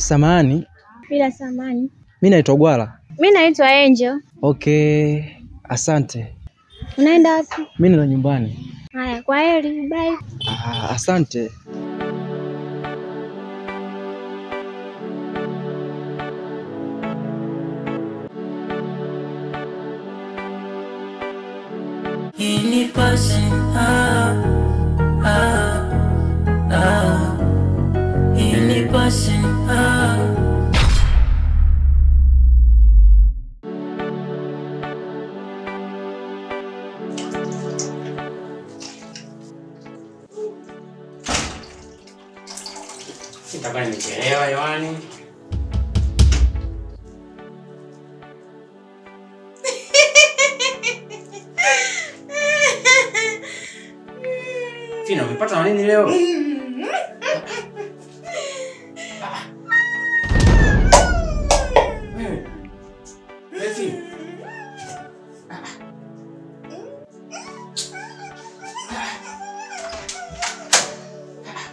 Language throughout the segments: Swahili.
Samani. Bila samani. Mimi naitwa Gwala. Mimi naitwa Angel. Okay, asante. Unaenda wapi? Mimi nina nyumbani. Haya, kwaheri, bye. Asante. Ini passion, ini passion, Sitakuwa nimechelewa hewani. Fina, umepata nini leo?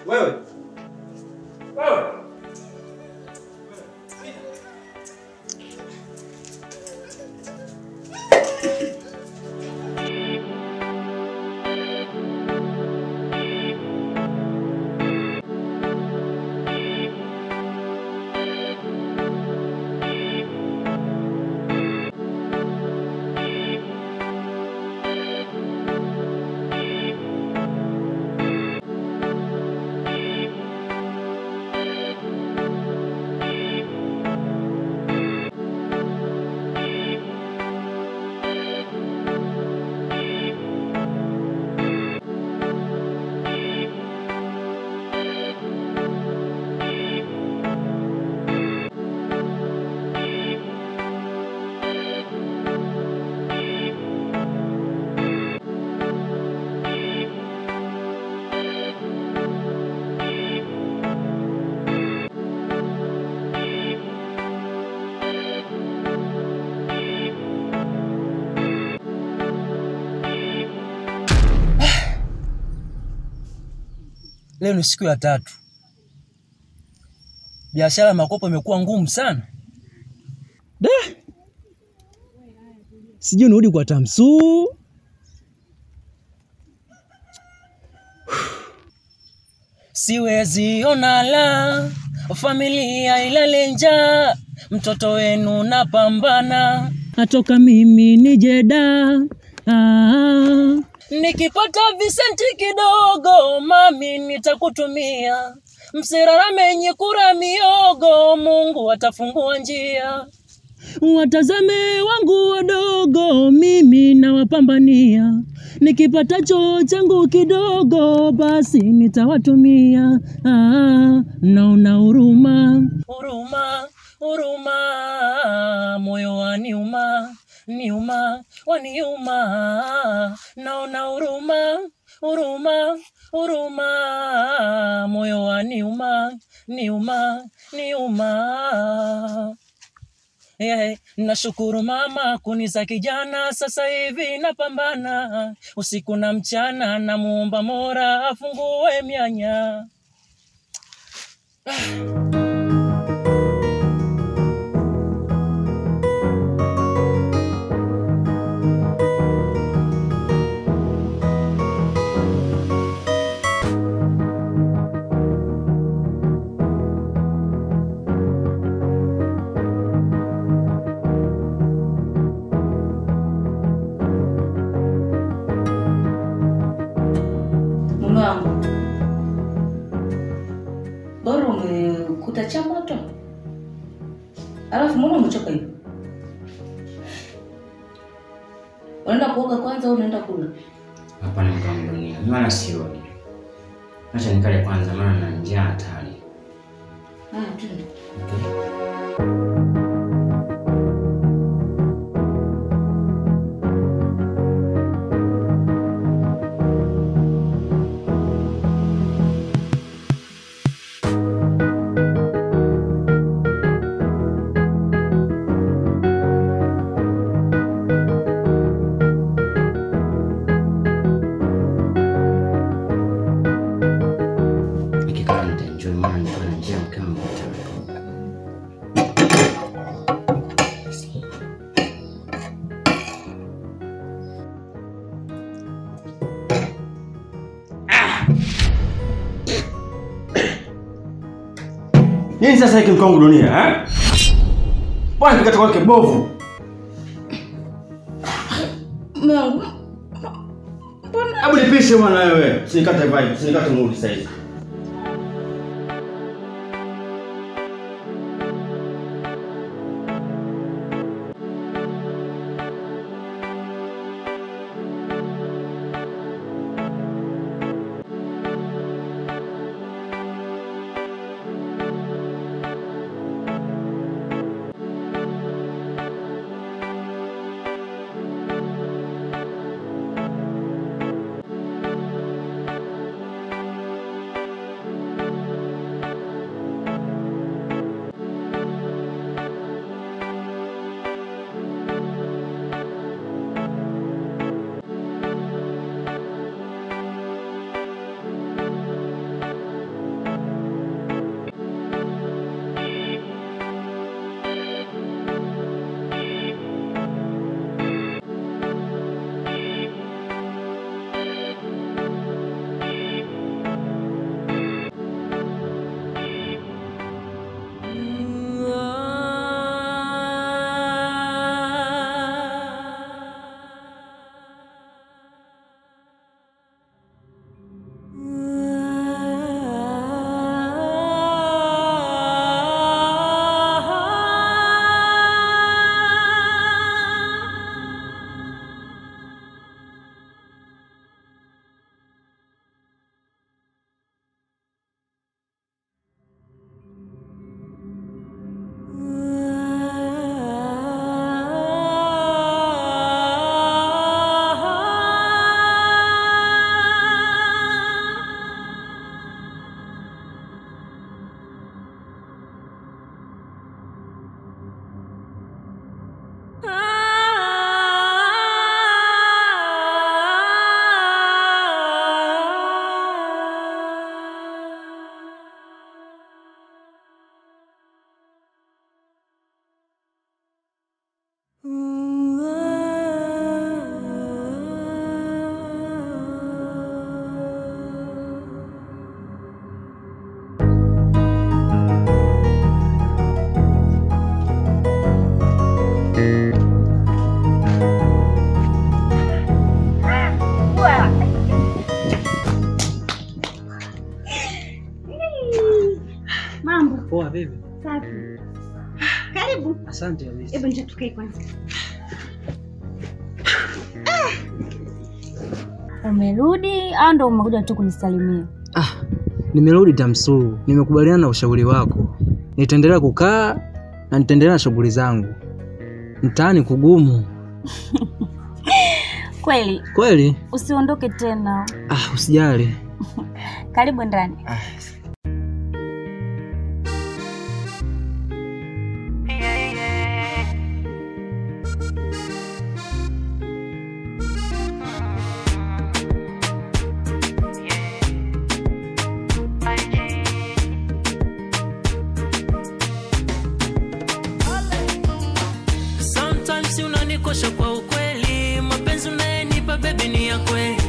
Wewe. Leo ni siku ya 3. Biashara ya makopo imekuwa ngumu sana. Sijui nirudi kwa Tamsu. Siwezi ona la familia ilale njaa, mtoto wenu napambana, atoka mimi nijeda. Nikipata visenti kidogo mami nitakutumia, msirarame nyikura miogo, Mungu atafungua njia. Watazame wangu wadogo mimi nawapambania, nikipata changu kidogo basi nitawatumia. Naona huruma, moyo waniuma, waniuma. Naona huruma, moyo waniuma, niuma. Nashukuru mama kuniza kijana, sasa hivi napambana usiku na mchana, namuomba Mola afungue mianya. Bora umekuta cha moto. Alafu mbona umechoka hivi? Unaenda kuoga kwanza au unaenda kula? Hapana mkambo dunia. Mimi wala sioni. Acha nikale kwanza maana na njaa hatari. Twende. Okay. Nini sasa hiki mkongo dunia, eh? Bwana kikata kwake bovu. Mungu. Hebu nipishe bwana wewe. Usinikate vibe, usinikate mood sasa hivi. Poa vipi? Safi. Karibu. Asante kabisa. Hebu njoo tukae kwanza. Umerudi au ndo umekuja tu kunisalimia? Nimerudi Tamsu. Nimekubaliana na ushauri wako. Nitaendelea kukaa na nitaendelea na shughuli zangu. Mtaani kugumu. Kweli? Kweli? Usiondoke tena. Usijali. Karibu ndani. Unanikosha kwa ukweli, mapenzi unayenipa baby ni ya kweli.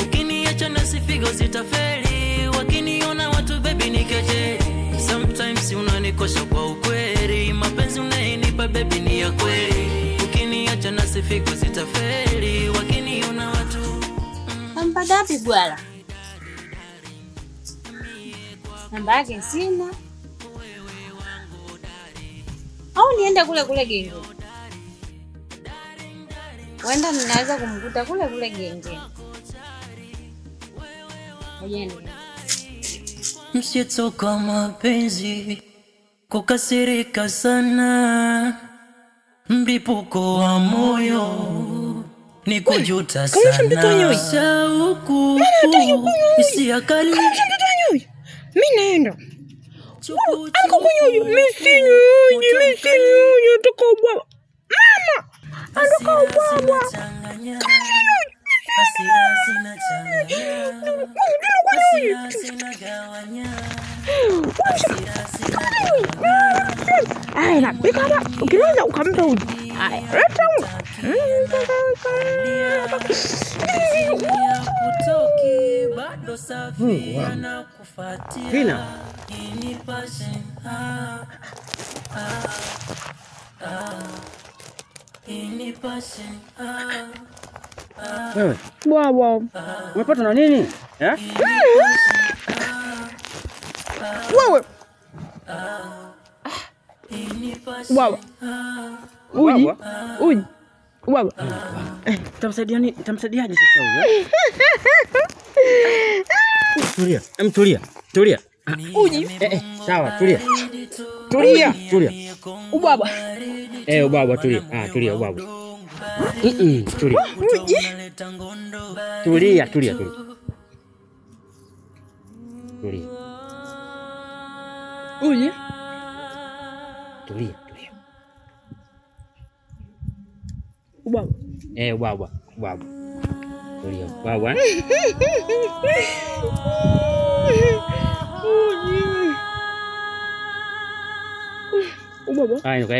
Ukiniacha na sifigo zitafeli, wakiniona watu baby ni kejeli. Sometimes unanikosha kwa ukweli, mapenzi unayenipa baby ni ya kweli. Ukiniacha na sifigo zitafeli, wakiniona watu. Namba ngapi bwana? Namba yake sina. Au niende kule genge? Wenda ninaweza kumkuta kule genge. Msitoka mapenzi, kukasirika sana, mlipuko wa moyo, ni kujuta sana. Shauku, hisia kali. Mimi naenda. Anko kunyuyu, mimi sinyuyu tukubwa. Mama! Anko kubwa. Aya, bikaba, ukiweza ukampa uji. Aya, leta uji. bado safi anakufuatia. Vina. Ini passion ini passion Wewe, Baba. umepata na nini? Eh? Wewe. ini passion Baba. Uji. Baba. Uji. Baba. Utamsaidiaje sasa huyo? Tulia, tulia. Uji. Sawa, tulia. Tulia. Ubaba. Ubaba tulia. Tulia ubaba. Tulia. Tulia. Tulia. Uji. Tulia. Ubaba. Ubaba. Tulia, ubaba.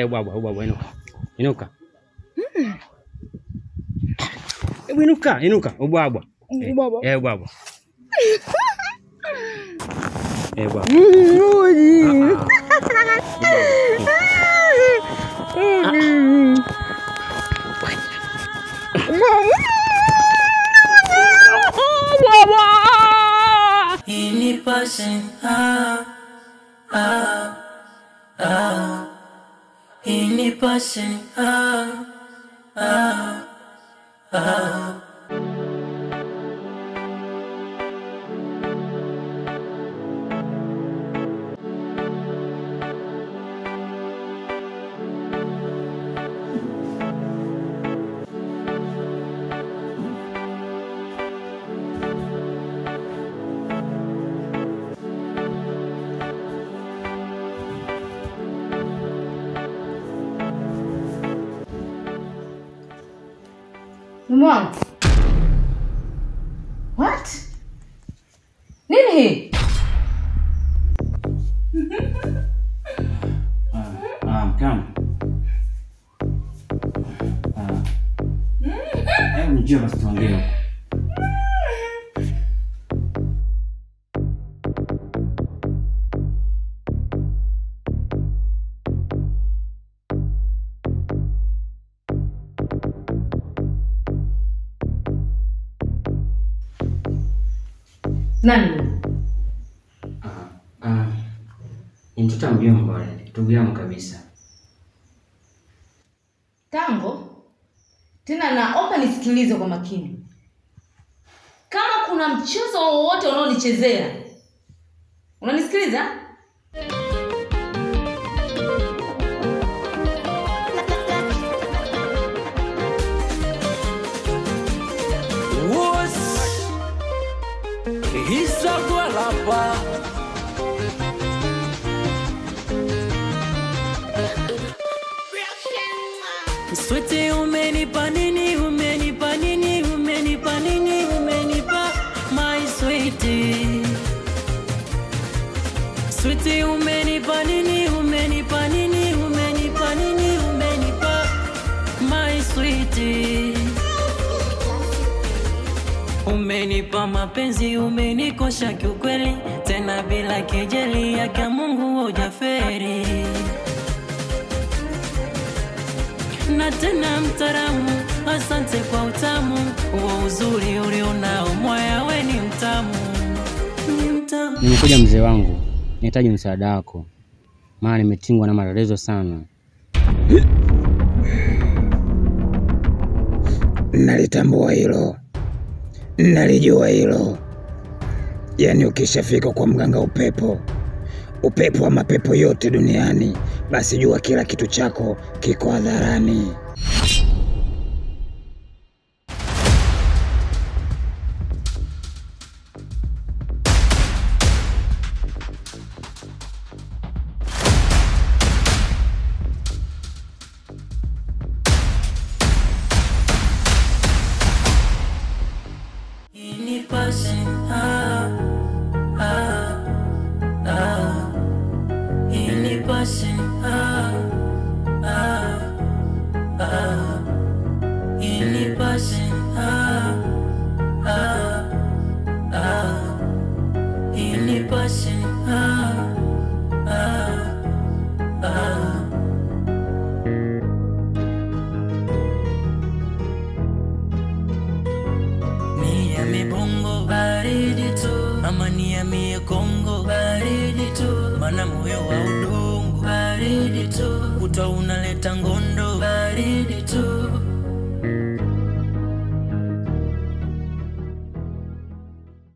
Ubaba. Ubaba, inuka. Inuka, ubaba. Ubaba. Ubaba. Ubaba. Uji. ini passion ini passion Mama. What? Nini hii? Kama. Njoo basi tuongee. Nani? Ni mtoto mjomba, ndugu yangu kabisa. Tango? Tena naomba nisikilize kwa makini. Kama kuna mchezo wowote unaonichezea, unanisikiliza? Isagwalapa Sweetie umenipa nini umenipa my sweetie. Sweetie umenipa nini umenipa my sweetie. Umenipa mapenzi umenikosha kiukweli, tena bila kejeli yake Mungu hujaferi. Na tena mtaramu, asante kwa utamu, huo uzuri ulionao moyo we ni mtamu. Nimekuja mzee wangu, nahitaji msaada wako. Maana nimetingwa na matatizo sana. Nalitambua hilo. Nalijua hilo. Yaani ukishafika kwa mganga upepo wa mapepo yote duniani, basi jua kila kitu chako kiko hadharani. missing. Niambie bongo baridi tu, ama niambie Kongo baridi tu, mana moyo wa udongo baridi tu, uta unaleta ngondo baridi tu.